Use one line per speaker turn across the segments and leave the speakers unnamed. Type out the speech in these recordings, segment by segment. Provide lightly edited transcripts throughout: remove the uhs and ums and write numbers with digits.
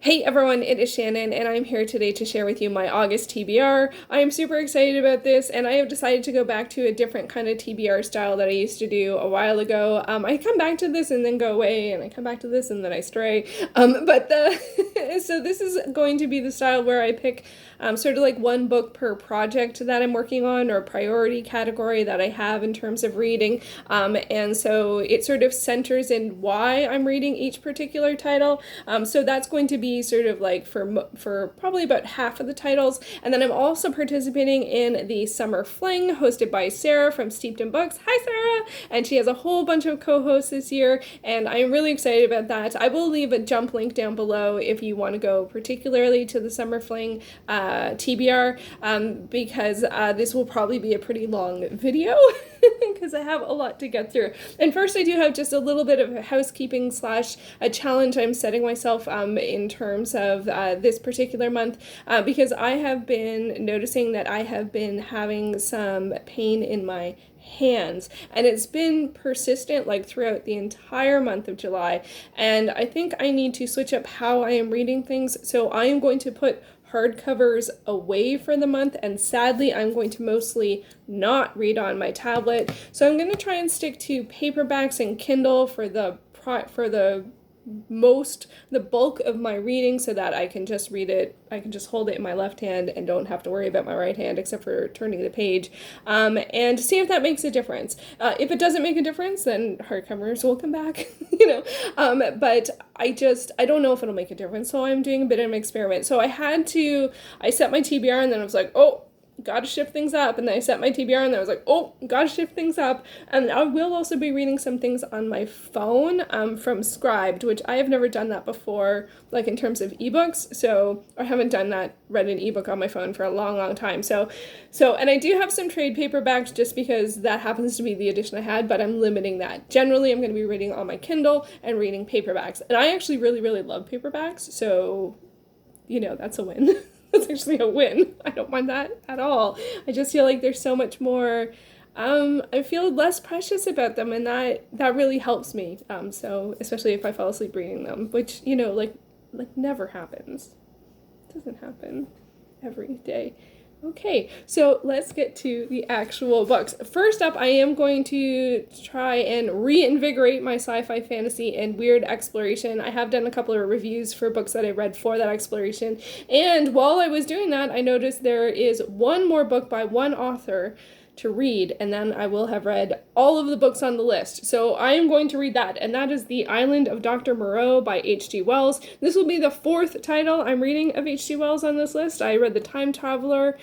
Hey everyone, it is Shannon, and I'm here today to share with you my August TBR. I am super excited about this, and I have decided to go back to a different kind of TBR style that I used to do a while ago. I come back to this and then go away, and I come back to this and then I stray. So this is going to be the style where I pick sort of like one book per project that I'm working on, or priority category that I have in terms of reading. And so it sort of centers in why I'm reading each particular title. So that's going to be sort of like for probably about half of the titles. And then I'm also participating in the Summer Fling hosted by Sarah from Steeped in Books. Hi Sarah! And she has a whole bunch of co-hosts this year, and I'm really excited about that. I will leave a jump link down below if you want to go particularly to the Summer Fling TBR, because this will probably be a pretty long video because I have a lot to get through. And first I do have just a little bit of a housekeeping slash a challenge I'm setting myself in terms of this particular month, because I have been noticing that I have been having some pain in my hands, and it's been persistent like throughout the entire month of July, and I think I need to switch up how I am reading things. So I am going to put hardcovers away for the month, and sadly I'm going to mostly not read on my tablet. So I'm going to try and stick to paperbacks and Kindle for the bulk of my reading, so that I can just read it, I can just hold it in my left hand and don't have to worry about my right hand except for turning the page, and see if that makes a difference. If it doesn't make a difference, then hardcovers will come back, but I don't know if it'll make a difference, so I'm doing a bit of an experiment. So I set my TBR, and then I was like, oh, gotta shift things up, and then I set my TBR, and then I was like, oh, gotta shift things up. And I will also be reading some things on my phone from Scribed, which I have never done that before, like in terms of ebooks. So I haven't read an ebook on my phone for a long time. So and I do have some trade paperbacks just because that happens to be the edition I had, but I'm limiting that. Generally, I'm going to be reading on my Kindle and reading paperbacks, and I actually really love paperbacks, so that's a win. That's actually a win. I don't mind that at all. I just feel like there's so much more, I feel less precious about them, and that really helps me. So especially if I fall asleep reading them, which, like never happens. It doesn't happen every day. Okay, so let's get to the actual books. First up, I am going to try and reinvigorate my sci-fi, fantasy, and weird exploration. I have done a couple of reviews for books that I read for that exploration, and while I was doing that, I noticed there is one more book by one author to read, and then I will have read all of the books on the list. So I am going to read that, and that is The Island of Dr. Moreau by H.G. Wells. This will be the fourth title I'm reading of H.G. Wells on this list. I read The Time Traveler,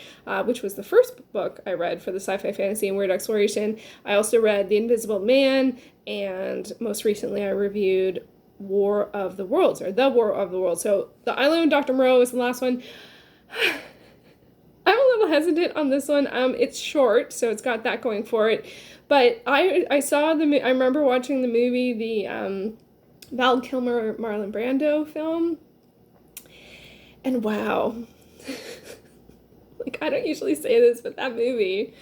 which was the first book I read for the sci-fi, fantasy, and weird exploration. I also read The Invisible Man, and most recently I reviewed War of the Worlds, or The War of the Worlds. So The Island of Dr. Moreau is the last one. I'm a little hesitant on this one. It's short, so it's got that going for it. But I saw I remember watching the movie, the Val Kilmer, Marlon Brando film, and wow. Like, I don't usually say this, but that think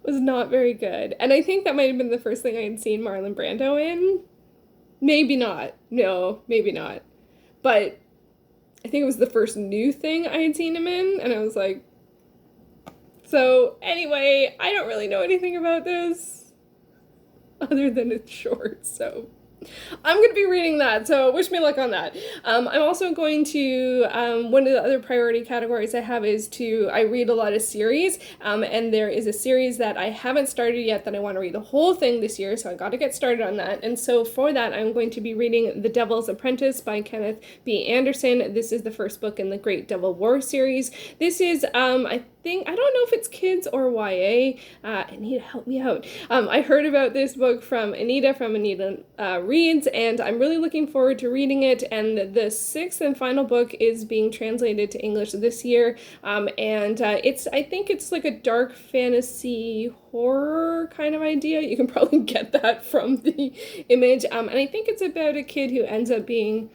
was not very good. And I think that might have been the first thing I had seen Marlon Brando in. Maybe not. No, maybe not. But I think it was the first new thing I had seen him in, and I was like, so anyway, I don't really know anything about this other than it's short, so I'm going to be reading that, so wish me luck on that. I'm also going to, one of the other priority categories I have is I read a lot of series, and there is a series that I haven't started yet that I want to read the whole thing this year, so I got to get started on that. And so for that, I'm going to be reading The Devil's Apprentice by Kenneth B. Andersen. This is the first book in the Great Devil War series. This is, I don't know if it's kids or YA. Anita, help me out. I heard about this book from Anita Reads, and I'm really looking forward to reading it. And the sixth and final book is being translated to English this year. I think it's like a dark fantasy horror kind of idea. You can probably get that from the image. And I think it's about a kid who ends up being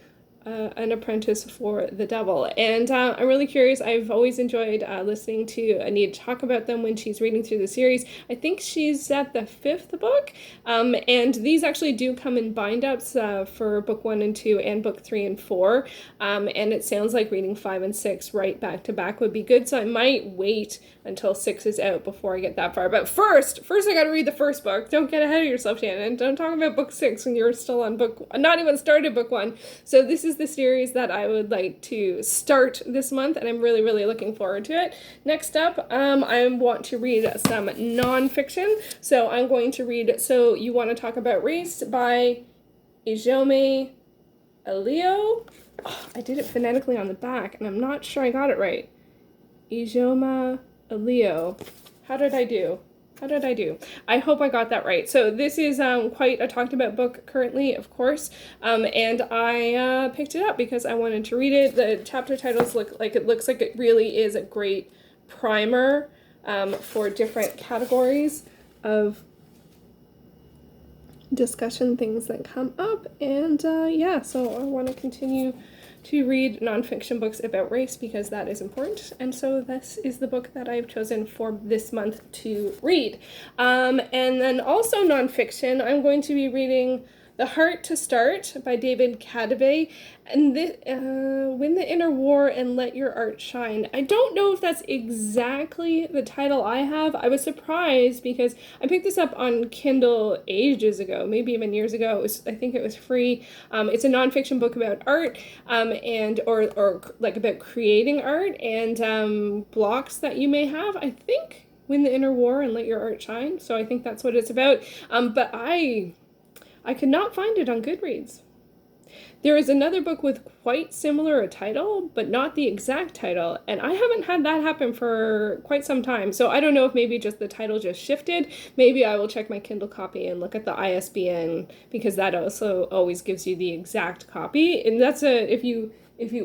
an apprentice for the devil. And I'm really curious. I've always enjoyed listening to Anita talk about them when she's reading through the series. I think she's at the 5th book. And these actually do come in bind-ups for book 1 and 2 and book 3 and 4. And it sounds like reading 5 and 6 right back to back would be good. So I might wait until 6 is out before I get that far. But first I got to read the first book. Don't get ahead of yourself, Shannon. Don't talk about book 6 when you're still on not even started book 1. So this is the series that I would like to start this month, and I'm really, really looking forward to it. Next up, I want to read some nonfiction. So I'm going to read So You Want to Talk About Race by Ijeoma Oluo. Oh, I did it phonetically on the back, and I'm not sure I got it right. Ijeoma Oluo. How did I do? I hope I got that right. So this is quite a talked about book currently, of course, and I picked it up because I wanted to read it. The chapter titles looks like it really is a great primer for different categories of discussion, things that come up, and yeah, so I want to continue to read nonfiction books about race because that is important, and so this is the book that I've chosen for this month to read. And then also nonfiction, I'm going to be reading The Heart to Start by David Kadavy, and Win the Inner War and Let Your Art Shine. I don't know if that's exactly the title I have. I was surprised because I picked this up on Kindle ages ago, maybe even years ago. I think it was free. It's a nonfiction book about art, and or like about creating art and blocks that you may have. I think Win the Inner War and Let Your Art Shine. So I think that's what it's about. But I could not find it on Goodreads. There is another book with quite similar a title, but not the exact title, and I haven't had that happen for quite some time. So I don't know if maybe just the title just shifted. Maybe I will check my Kindle copy and look at the ISBN, because that also always gives you the exact copy. And that's if you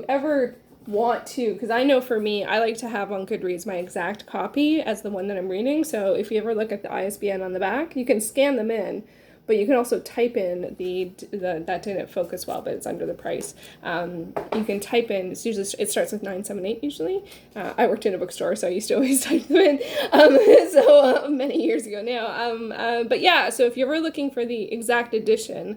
ever want to, because I know for me, I like to have on Goodreads my exact copy as the one that I'm reading. So if you ever look at the ISBN on the back, you can scan them in. But you can also type in that didn't focus well, but it's under the price. You can type in, it starts with 978 usually. I worked in a bookstore, so I used to always type them in. So many years ago now. But yeah, so if you're ever looking for the exact edition,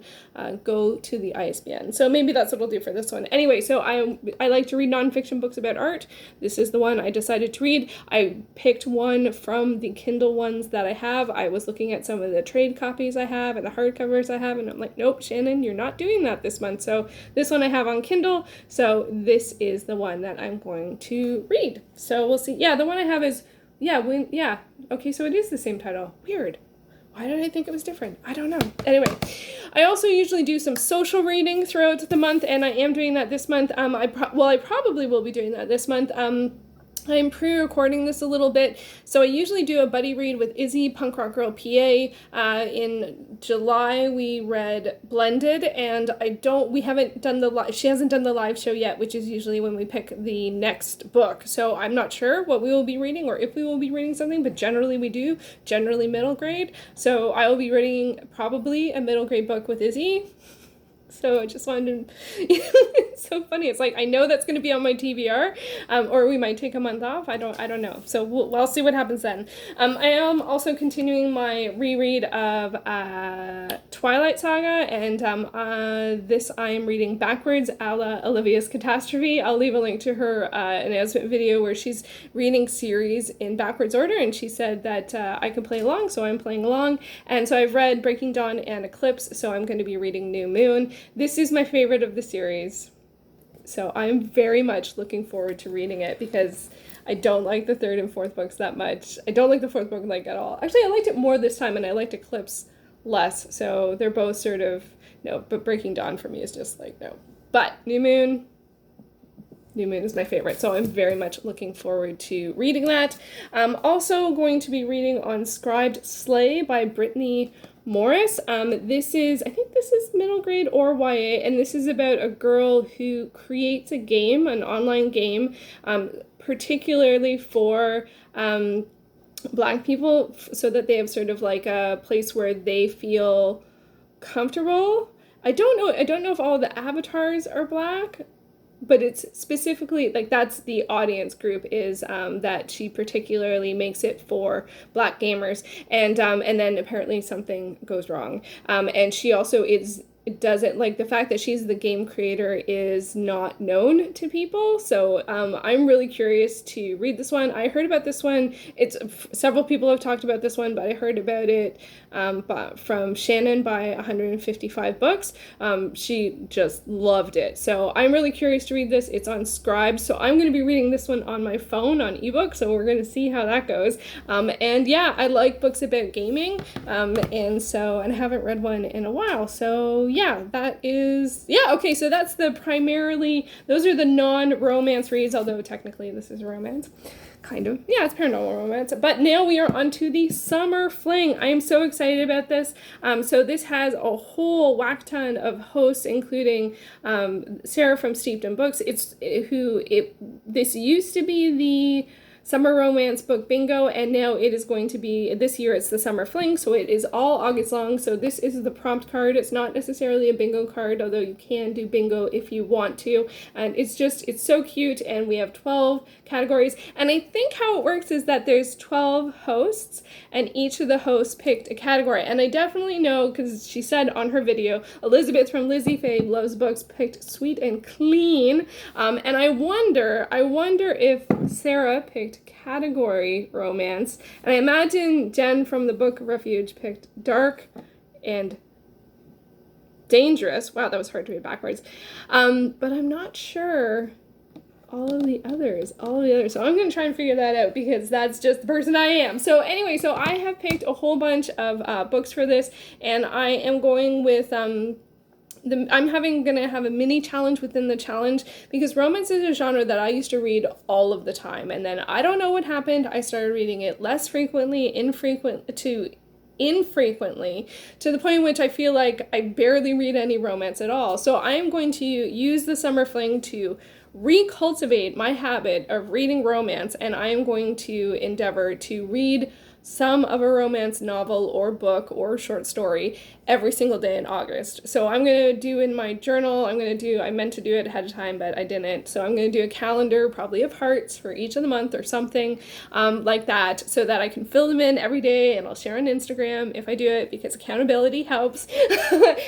go to the ISBN. So maybe that's what I'll do for this one. Anyway, so I like to read nonfiction books about art. This is the one I decided to read. I picked one from the Kindle ones that I have. I was looking at some of the trade copies I have and the hardcovers I have, and I'm like, nope, Shannon, you're not doing that this month. So this one I have on Kindle, so this is the one that I'm going to read. So we'll see. Yeah, the one I have is, okay, so it is the same title. Weird. Why did I think it was different? I don't know. Anyway, I also usually do some social reading throughout the month, and I am doing that this month. I probably will be doing that this month. I'm pre-recording this a little bit, so I usually do a buddy read with Izzy, Punk Rock Girl PA. In July, we read Blended, and she hasn't done the live show yet, which is usually when we pick the next book. So I'm not sure what we will be reading or if we will be reading something, but generally we do, generally middle grade. So I will be reading probably a middle grade book with Izzy. So I just wanted to, it's so funny. It's like, I know that's going to be on my TBR, or we might take a month off. I don't know. So we'll see what happens then. I am also continuing my reread of Twilight Saga, and this I am reading backwards, a la Olivia's Catastrophe. I'll leave a link to her announcement video where she's reading series in backwards order, and she said that I could play along, so I'm playing along. And so I've read Breaking Dawn and Eclipse, so I'm going to be reading New Moon. This is my favorite of the series, so I'm very much looking forward to reading it because I don't like the third and fourth books that much. I don't like the fourth book at all. Actually, I liked it more this time, and I liked Eclipse less, so they're both sort of, no, but Breaking Dawn for me is just like, no. But New Moon is my favorite, so I'm very much looking forward to reading that. I'm also going to be reading Unscribed Slay by Brittney Morris. I think this is middle grade or YA, and this is about a girl who creates a game, an online game, particularly for Black people, so that they have sort of like a place where they feel comfortable I don't know if all the avatars are black, but it's specifically like that's the audience group is that she particularly makes it for black gamers, and then apparently something goes wrong, and she also is doesn't like the fact that she's the game creator is not known to people. So I'm really curious to read this one. I heard about this one. It's several people have talked about this one, but I heard about it from Shannon by 155 Books. She just loved it. So I'm really curious to read this. It's on Scribd. So I'm going to be reading this one on my phone on ebook. So we're going to see how that goes. And yeah, I like books about gaming. And I haven't read one in a while. So yeah, okay, so that's those are the non-romance reads, although technically this is romance. Kind of. Yeah, it's paranormal romance. But now we are on to the Summer Fling. I am so excited about this. So this has a whole whack ton of hosts, including Sarah from Steeped in Books. This used to be the Summer Romance Book Bingo, and now it is going to be, this year it's the Summer Fling, so it is all August long. So this is the prompt card. It's not necessarily a bingo card, although you can do bingo if you want to. And it's so cute, and we have 12 categories. And I think how it works is that there's 12 hosts, and each of the hosts picked a category. And I definitely know, because she said on her video, Elizabeth from Lizzie Faye Loves Books picked Sweet and Clean. And I wonder if Sarah picked category romance, and I imagine Jen from the Book Refuge picked dark and dangerous. Wow, that was hard to read backwards. But I'm not sure all of the others. So I'm going to try and figure that out, because that's just the person I am. So anyway, so I have picked a whole bunch of books for this, and I am going with I'm gonna have a mini challenge within the challenge, because romance is a genre that I used to read all of the time, and then I don't know what happened. I started reading it less frequently, infrequently, to the point in which I feel like I barely read any romance at all. So I am going to use the Summer Fling to recultivate my habit of reading romance, and I am going to endeavor to read some of a romance novel or book or short story every single day in August. So I'm going to do in my journal, I meant to do it ahead of time, but I didn't. So I'm going to do a calendar, probably of hearts for each of the month or something like that, so that I can fill them in every day, and I'll share on Instagram if I do it, because accountability helps.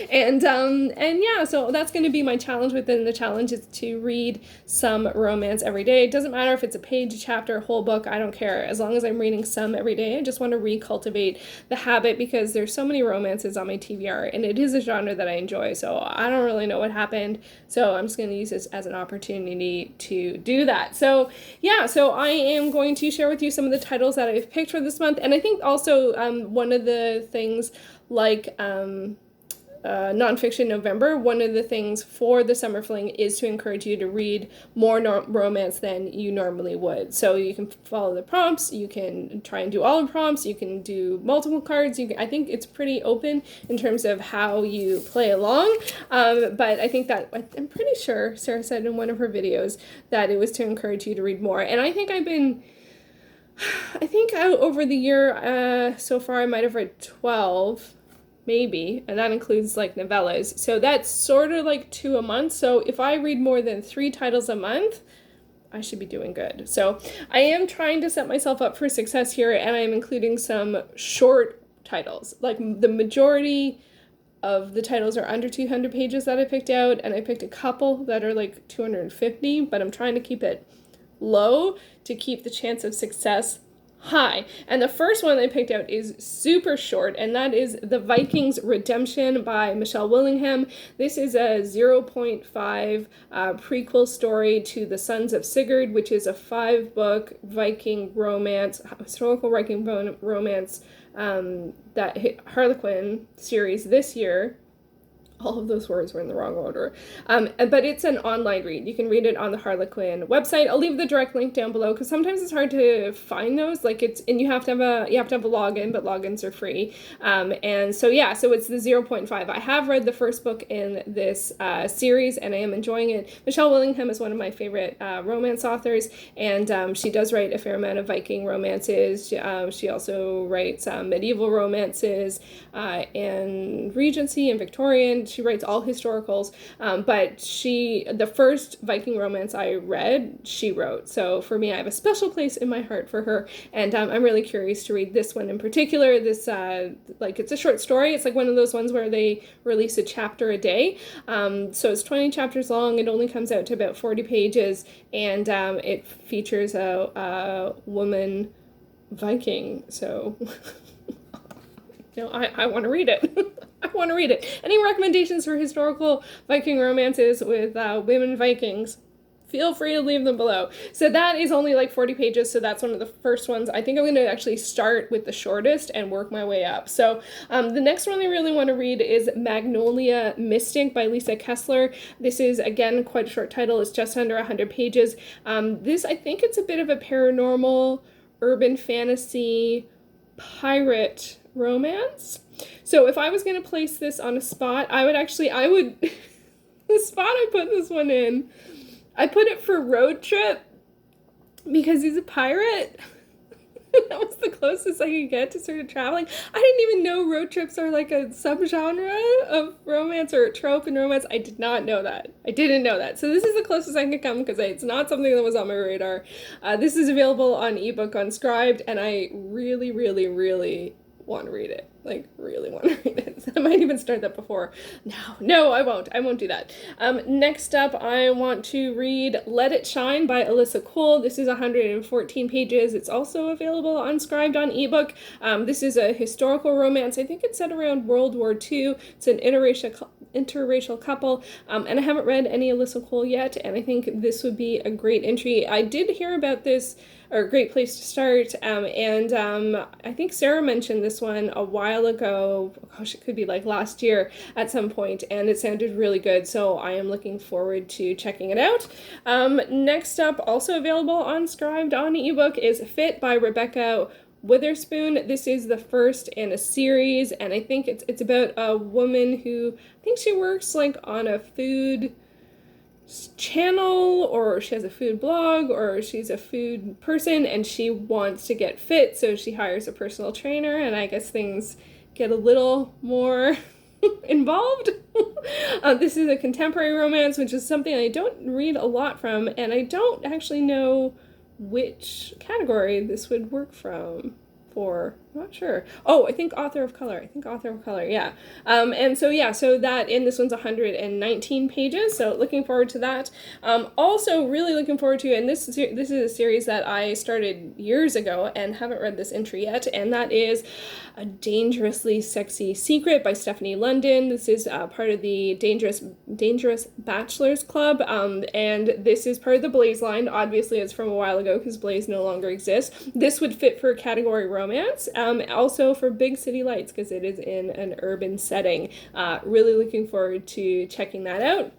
and yeah, so that's going to be my challenge within the challenge, is to read some romance every day. It doesn't matter if it's a page, a chapter, whole book, I don't care. As long as I'm reading some every day, I just want to recultivate the habit, because there's so many romances on my TBR, and it is a genre that I enjoy, so I don't really know what happened, so I'm just going to use this as an opportunity to do that. So yeah, so I am going to share with you some of the titles that I've picked for this month, and I think also one of the things, like Nonfiction November, one of the things for the Summer Fling is to encourage you to read more romance than you normally would. So you can follow the prompts, you can try and do all the prompts, you can do multiple cards. I think it's pretty open in terms of how you play along. But I think that, I'm pretty sure Sarah said in one of her videos that it was to encourage you to read more. And I think over the year so far I might have read 12. Maybe, and that includes like novellas. So that's sort of like 2 a month. So if I read more than 3 titles a month, I should be doing good. So I am trying to set myself up for success here, and I am including some short titles. Like the majority of the titles are under 200 pages that I picked out, and I picked a couple that are like 250, but I'm trying to keep it low to keep the chance of success high. And the first one I picked out is super short, and that is The Vikings Redemption by Michelle Willingham. This is a 0.5 prequel story to The Sons of Sigurd, which is a 5-book Viking romance, historical Viking romance that hit Harlequin series this year. All of those words were in the wrong order. But it's an online read. You can read it on the Harlequin website. I'll leave the direct link down below, because sometimes it's hard to find those. And you have to have a login, but logins are free. And so yeah, so it's the 0.5. I have read the first book in this series, and I am enjoying it. Michelle Willingham is one of my favorite romance authors, and she does write a fair amount of Viking romances. She also writes medieval romances and Regency and Victorian. she writes all historicals, but the first Viking romance I read, she wrote. So for me, I have a special place in my heart for her, and I'm really curious to read this one in particular. This, it's a short story. It's like one of those ones where they release a chapter a day. So it's 20 chapters long. It only comes out to about 40 pages, and it features a woman Viking. So I want to read it. I want to read it. Any recommendations for historical Viking romances with women Vikings? Feel free to leave them below. So that is only like 40 pages, so that's one of the first ones. I think I'm going to actually start with the shortest and work my way up. So the next one I really want to read is Magnolia Mystic by Lisa Kessler. This is, again, quite a short title. It's just under 100 pages. This, I think it's a bit of a paranormal, urban fantasy, pirate romance. So if I was going to place this on a spot, I would the spot I put this one in, I put it for road trip because he's a pirate. That was the closest I could get to sort of traveling. I didn't even know road trips are like a subgenre of romance or a trope in romance. I did not know that. I didn't know that. So this is the closest I could come because it's not something that was on my radar. This is available on ebook on Scribd, and I really, really, really want to read it. Like, really want to read it. I might even start that before. No, I won't. I won't do that. Next up, I want to read Let It Shine by Alyssa Cole. This is 114 pages. It's also available on Scribd on ebook. This is a historical romance. I think it's set around World War II. It's an interracial couple, and I haven't read any Alyssa Cole yet, and I think this would be a great entry. I did hear about this, or a great place to start, and I think Sarah mentioned this one a while ago. Gosh, it could be like last year at some point, and it sounded really good, so I am looking forward to checking it out. Next up, also available on Scribd on ebook, is Fit by Rebecca Witherspoon. This is the first in a series, and I think it's about a woman who, I think she works like on a food channel, or she has a food blog, or she's a food person, and she wants to get fit, so she hires a personal trainer, and I guess things get a little more involved. This is a contemporary romance, which is something I don't read a lot from, and I don't actually know which category this would work for. I'm not sure. Oh, I think author of color, yeah. So that, and this one's 119 pages, so looking forward to that. Also really looking forward to, and this is a series that I started years ago and haven't read this entry yet, and that is A Dangerously Sexy Secret by Stephenie London. This is part of the Dangerous Bachelors Club, and this is part of the Blaze line. Obviously, it's from a while ago because Blaze no longer exists. This would fit for category romance, also for Big City Lights because it is in an urban setting. Really looking forward to checking that out.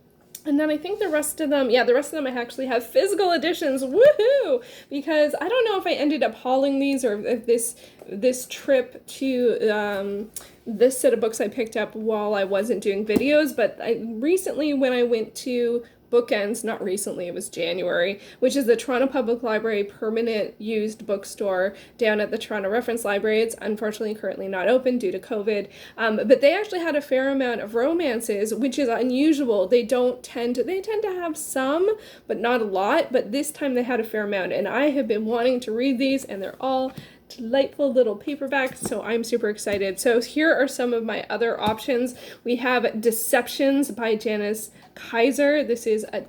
And then I think the rest of them I actually have physical editions. Woohoo! Because I don't know if I ended up hauling these, or if this trip to this set of books I picked up while I wasn't doing videos, but recently when I went to Bookends, not recently, it was January, which is the Toronto Public Library permanent used bookstore down at the Toronto Reference Library. It's unfortunately currently not open due to COVID, but they actually had a fair amount of romances, which is unusual. They tend to have some, but not a lot, but this time they had a fair amount, and I have been wanting to read these, and they're all delightful little paperbacks, so I'm super excited. So here are some of my other options. We have Deceptions by Janice Kaiser. This is a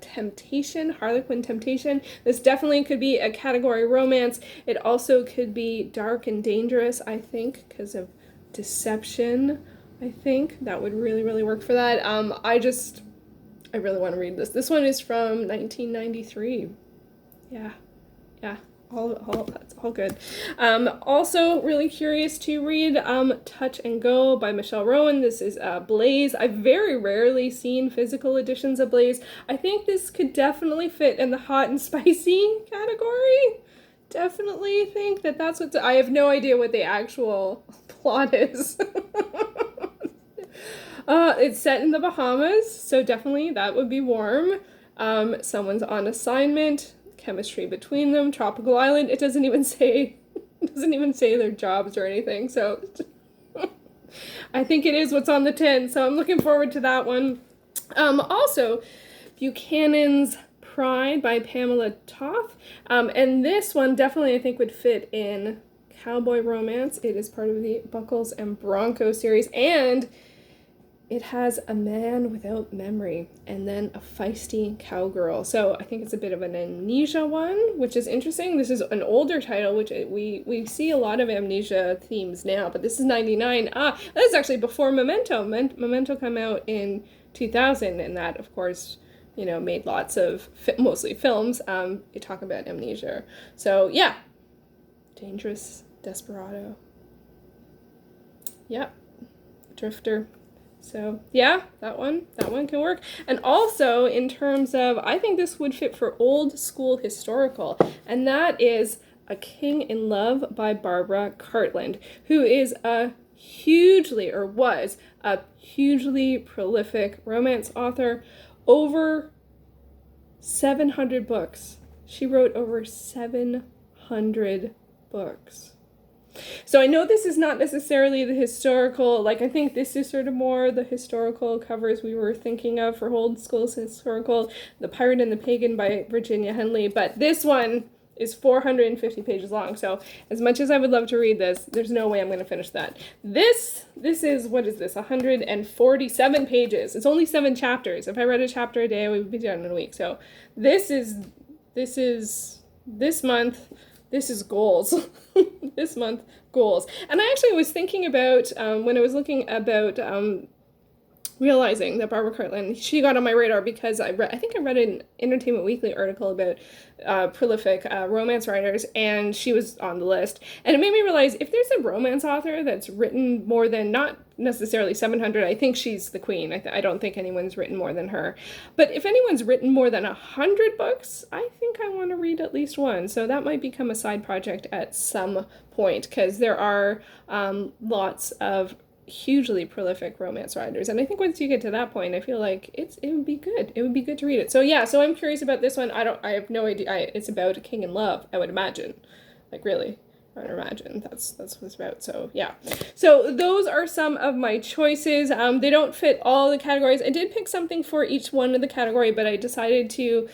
Harlequin temptation. This definitely could be a category romance. It also could be dark and dangerous, I think, because of deception. I think that would really, really work for that. I really want to read this. This one is from 1993. Yeah. That's all good. Also really curious to read Touch and Go by Michelle Rowan. This is Blaze. I've very rarely seen physical editions of Blaze. I think this could definitely fit in the hot and spicy category. Definitely think that's what I have no idea what the actual plot is. It's set in the Bahamas, so definitely that would be warm. Someone's on assignment. Chemistry between them, tropical island. It doesn't even say their jobs or anything, so I think it is what's on the tin, so I'm looking forward to that one. Also, Buchanan's Pride by Pamela Toth. And this one definitely I think would fit in cowboy romance. It is part of the Buckles and Bronco series, and it has a man without memory and then a feisty cowgirl. So I think it's a bit of an amnesia one, which is interesting. This is an older title, which we see a lot of amnesia themes now, but this is 99. That is actually before Memento. Memento came out in 2000, and that, of course, you know, made lots of, mostly films, talk about amnesia. So yeah, Dangerous Desperado. Yeah, Drifter. So yeah, that one can work. And also in terms of, I think this would fit for old school historical, and that is A King in Love by Barbara Cartland, who is was a hugely prolific romance author. Over 700 books. She wrote over 700 books. So I know this is not necessarily the historical, like I think this is sort of more the historical covers we were thinking of for old school historical, The Pirate and the Pagan by Virginia Henley, but this one is 450 pages long. So as much as I would love to read this, there's no way I'm going to finish that. This is, what is this, 147 pages. It's only 7 chapters. If I read a chapter a day, we would be done in a week. So this month, this is goals. This month, goals. And I actually was thinking about, when I was looking about realizing that Barbara Cartland, she got on my radar because I think I read an Entertainment Weekly article about prolific romance writers, and she was on the list. And it made me realize, if there's a romance author that's written more than, not necessarily 700, I think she's the queen. I don't think anyone's written more than her. But if anyone's written more than 100 books, I think I want to read at least one. So that might become a side project at some point, because there are lots of hugely prolific romance writers, and I think once you get to that point, I feel like it would be good. It would be good to read it. So yeah, so I'm curious about this one. I have no idea. It's about a king in love, I would imagine. Like, really, I would imagine that's what it's about. So yeah, so those are some of my choices. They don't fit all the categories. I did pick something for each one of the category, but I decided to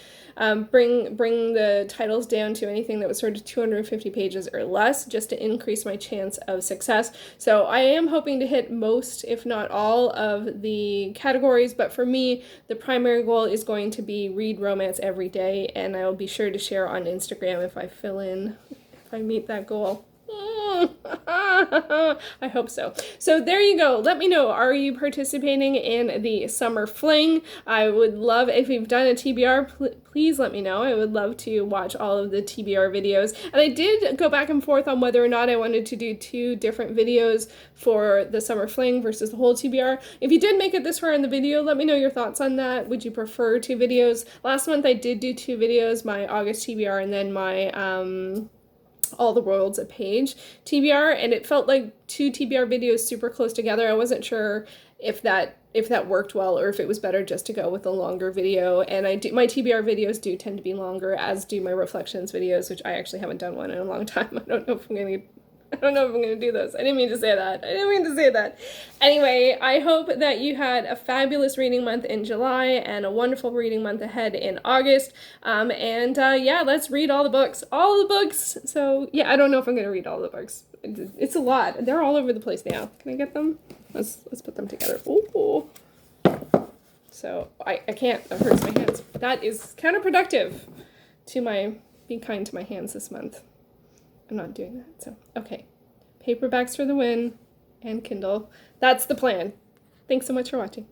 bring the titles down to anything that was sort of 250 pages or less, just to increase my chance of success. So I am hoping to hit most, if not all, of the categories, but for me, the primary goal is going to be read romance every day, and I will be sure to share on Instagram if I meet that goal. I hope so. So there you go. Let me know. Are you participating in the Summer Fling? I would love, if you've done a TBR, please let me know. I would love to watch all of the TBR videos. And I did go back and forth on whether or not I wanted to do 2 different videos for the Summer Fling versus the whole TBR. If you did make it this far in the video, let me know your thoughts on that. Would you prefer 2 videos? Last month I did do 2 videos, my August TBR and then my All the Worlds a Page TBR, and it felt like 2 TBR videos super close together. I wasn't sure if that worked well, or if it was better just to go with a longer video. And my TBR videos do tend to be longer, as do my reflections videos, which I actually haven't done one in a long time. I don't know if I'm gonna do those. I didn't mean to say that. Anyway, I hope that you had a fabulous reading month in July and a wonderful reading month ahead in August. Yeah, let's read all the books. So yeah, I don't know if I'm gonna read all the books. It's a lot. They're all over the place now. Can I get them? Let's put them together. Ooh. So I can't. That hurts my hands. That is counterproductive to my being kind to my hands this month. I'm not doing that. So, okay. Paperbacks for the win and Kindle. That's the plan. Thanks so much for watching.